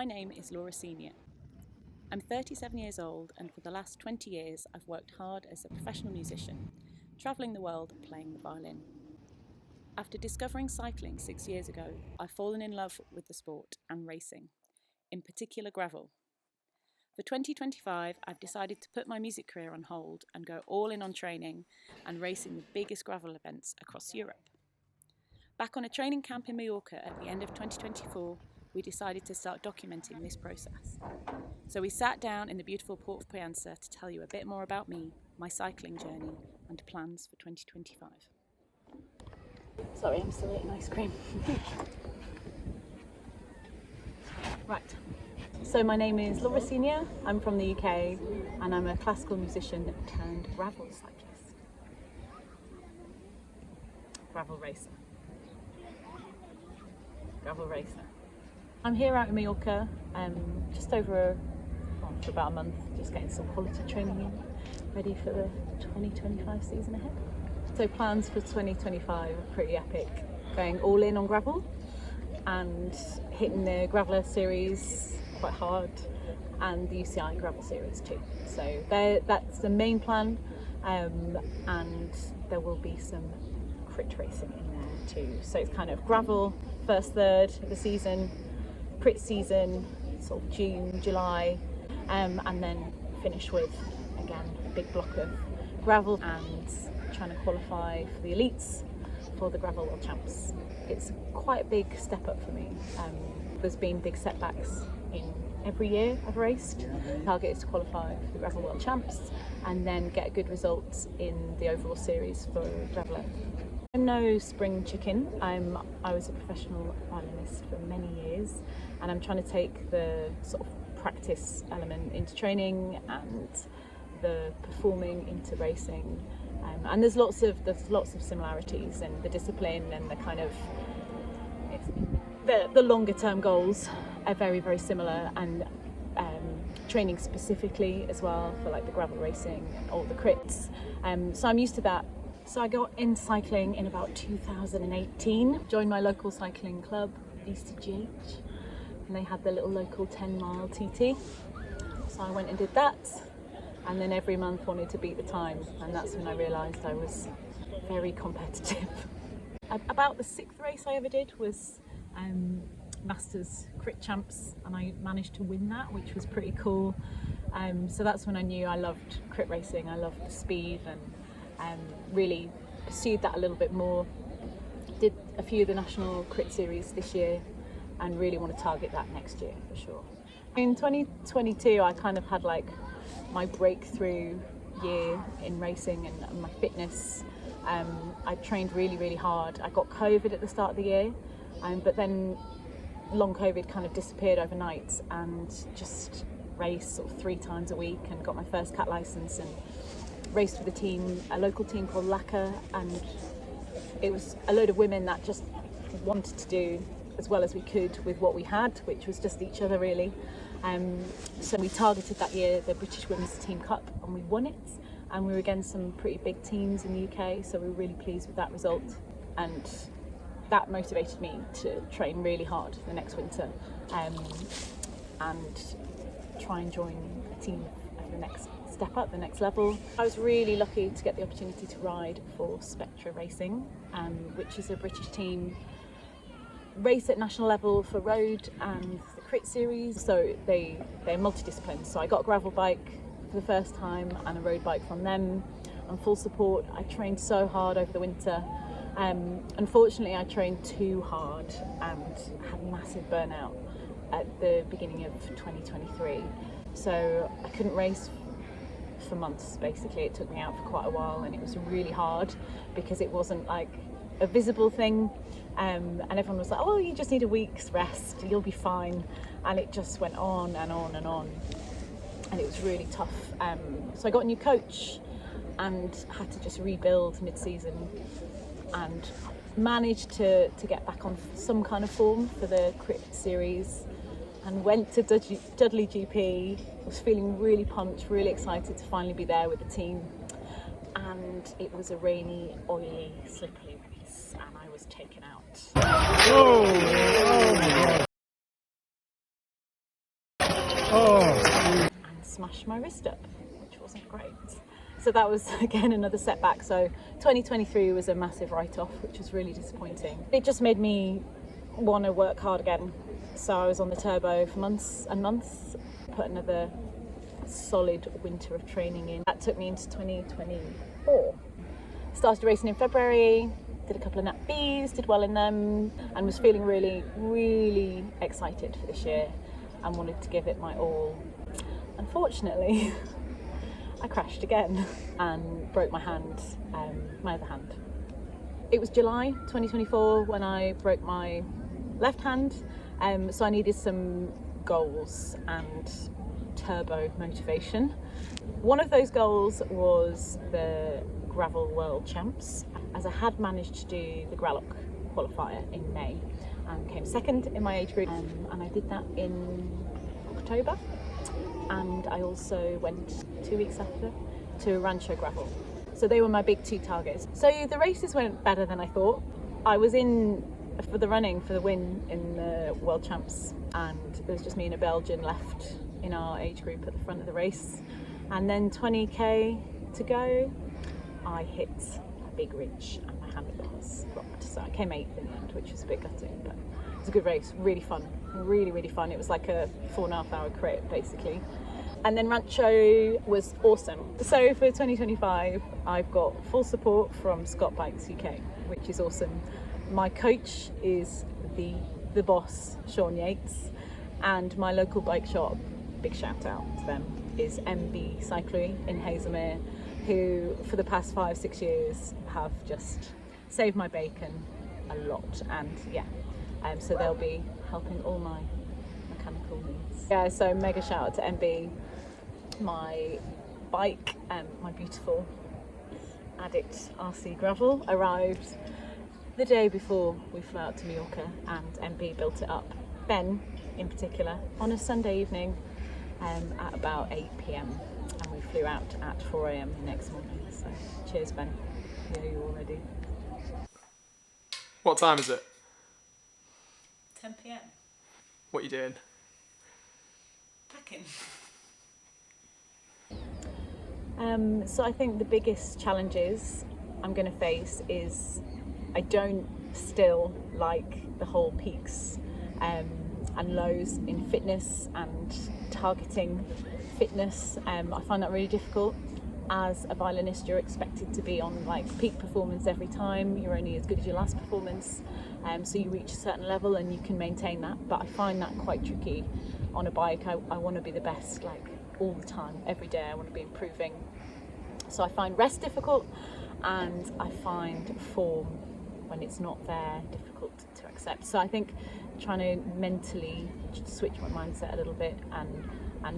My name is Laura Senior. I'm 37 years old, and for the last 20 years I've worked hard as a professional musician, travelling the world playing the violin. After discovering cycling 6 years ago, I've fallen in love with the sport and racing, in particular gravel. For 2025, I've decided to put my music career on hold and go all in on training and racing the biggest gravel events across Europe. Back on a training camp in Mallorca at the end of 2024, we decided to start documenting this process. So we sat down in the beautiful Port of Piansa to tell you a bit more about me, my cycling journey, and plans for 2025. Sorry, I'm still eating ice cream. Right, so my name is Laura Senior, I'm from the UK, and I'm a classical musician turned gravel cyclist. Gravel racer. I'm here out in Mallorca, just for about a month, just getting some quality training in, ready for the 2025 season ahead. So plans for 2025 are pretty epic, going all in on gravel and hitting the Graveler series quite hard and the UCI gravel series too. So that's the main plan, and there will be some crit racing in there too. So it's kind of gravel first third of the season, crit season sort of June, July, and then finish with again a big block of gravel and trying to qualify for the elites for the Gravel World Champs. It's quite a big step up for me. There's been big setbacks in every year I've raced. The target is to qualify for the Gravel World Champs and then get good results in the overall series for Graveler. I'm no spring chicken. I was a professional violinist for many years, and I'm trying to take the sort of practice element into training and the performing into racing. And there's lots of similarities, and the discipline and the kind of the longer term goals are very, very similar, and training specifically as well for like the gravel racing or the crits. So I'm used to that. So I got into cycling in about 2018, joined my local cycling club, VCGH, and they had their little local 10-mile TT. So I went and did that, and then every month wanted to beat the time, and that's when I realised I was very competitive. About the 6th race I ever did was Masters Crit Champs, and I managed to win that, which was pretty cool. So that's when I knew I loved crit racing, I loved the speed, and really pursued that a little bit more. Did a few of the national crit series this year and really want to target that next year for sure. In 2022 I kind of had like my breakthrough year in racing and my fitness. I trained really hard. I got COVID at the start of the year, but then long COVID kind of disappeared overnight, and just raced sort of 3 times a week and got my first cat license and raced with a team, a local team called LKS, and it was a load of women that just wanted to do as well as we could with what we had, which was just each other really. So we targeted that year the British Women's Team Cup, and we won it, and we were against some pretty big teams in the UK, so we were really pleased with that result, and that motivated me to train really hard the next winter and try and join a team at the next step up, the next level. I was really lucky to get the opportunity to ride for Squirt Racing, which is a British team, race at national level for road and the crit series. So they're multidisciplined. So I got a gravel bike for the first time and a road bike from them, and full support. I trained so hard over the winter. Unfortunately, I trained too hard and had massive burnout at the beginning of 2023. So I couldn't race for months basically. It took me out for quite a while, and it was really hard because it wasn't like a visible thing, and everyone was like, oh, you just need a week's rest, you'll be fine, and it just went on and on and on, and it was really tough. So I got a new coach and had to just rebuild mid-season, and managed to get back on some kind of form for the crit series, and went to Dudley GP. Was feeling really pumped, really excited to finally be there with the team, and it was a rainy, oily, slippery race, and I was taken out. Oh my God. smashed my wrist up, which wasn't great. So that was again another setback. So 2023 was a massive write-off, which was really disappointing. It just made me want to work hard again. So I was on the turbo for months and months, put another solid winter of training in. That took me into 2024. Started racing in February, did a couple of Nat Bs, did well in them, and was feeling really, really excited for this year and wanted to give it my all. Unfortunately, I crashed again and broke my hand, my other hand. It was July 2024 when I broke my left hand, so I needed some goals and turbo motivation. One of those goals was the Gravel World Champs, as I had managed to do the Graloc qualifier in May and came second in my age group, and I did that in October, and I also went 2 weeks after to Rancho Gravel. So they were my big two targets. So the races went better than I thought. I was in for the running for the win in the World Champs, and there was just me and a Belgian left in our age group at the front of the race, and then 20k to go, I hit a big ridge and my handlebars rocked. So I came 8th in the end, which was a bit gutting, but it was a good race, really fun, really fun. It was like a 4.5 hour crit basically. And then Rancho was awesome. So for 2025, I've got full support from Scott Bikes UK, which is awesome. My coach is the boss, Sean Yates, and my local bike shop, big shout out to them, is Cyclery in Hazelmere, who for the past 5-6 years have just saved my bacon a lot. And yeah, so they'll be helping all my mechanical needs. Yeah, so mega shout out to MB. My bike, my beautiful Addict RC Gravel, arrived the day before we flew out to Mallorca, and MB built it up. Ben in particular, on a Sunday evening at about 8 p.m, and we flew out at 4 a.m. the next morning. So cheers, Ben. Yeah, you all ready? What time is it? 10 p.m. What are you doing? Packing. So I think the biggest challenges I'm going to face is I don't still like the whole peaks and lows in fitness and targeting fitness. I find that really difficult. As a violinist, you're expected to be on like peak performance every time. You're only as good as your last performance, so you reach a certain level and you can maintain that, but I find that quite tricky on a bike. I want to be the best like all the time, every day. I want to be improving. So I find rest difficult, and I find form, when it's not there, difficult to accept. So I think trying to mentally switch my mindset a little bit, and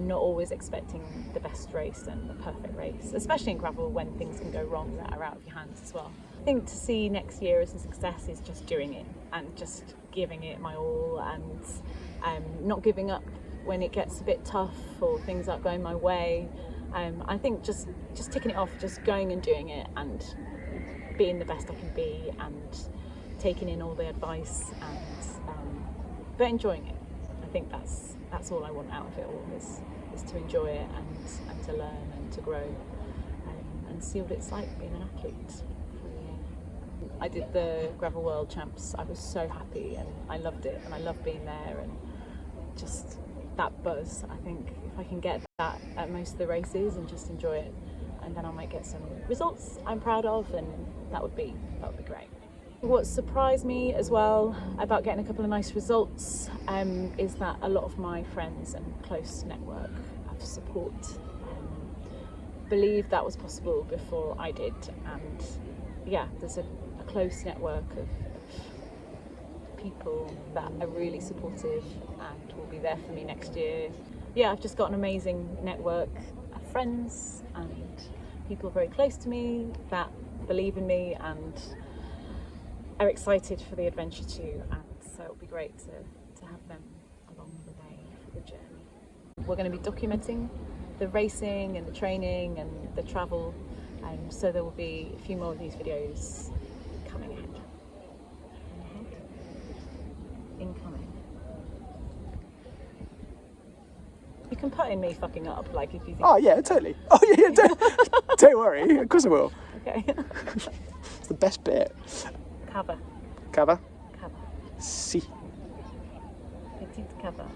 not always expecting the best race and the perfect race, especially in gravel when things can go wrong that are out of your hands as well. I think to see next year as a success is just doing it and just giving it my all, and not giving up when it gets a bit tough or things aren't going my way. I think just ticking it off, just going and doing it and being the best I can be, and taking in all the advice, and but enjoying it. I think that's all I want out of it all, is to enjoy it and to learn and to grow, and see what it's like being an athlete for a year. I did the Gravel World Champs. I was so happy and I loved it, and I loved being there, and just that buzz. I think if I can get that at most of the races and just enjoy it, and then I might get some results I'm proud of, and that would be great. What surprised me as well about getting a couple of nice results is that a lot of my friends and close network of support believed that was possible before I did, and yeah, there's a close network of people that are really supportive and will be there for me next year. Yeah, I've just got an amazing network of friends and people very close to me that believe in me and are excited for the adventure too, and so it'll be great to have them along the way for the journey. We're going to be documenting the racing and the training and the travel, so there will be a few more of these videos coming ahead. Incoming. You can can put in me fucking up, like if you think. Oh yeah, totally. Oh yeah, don't worry. Of course I will. Okay. It's the best bit. Cava. Cava. Cava. Si. Petite cava.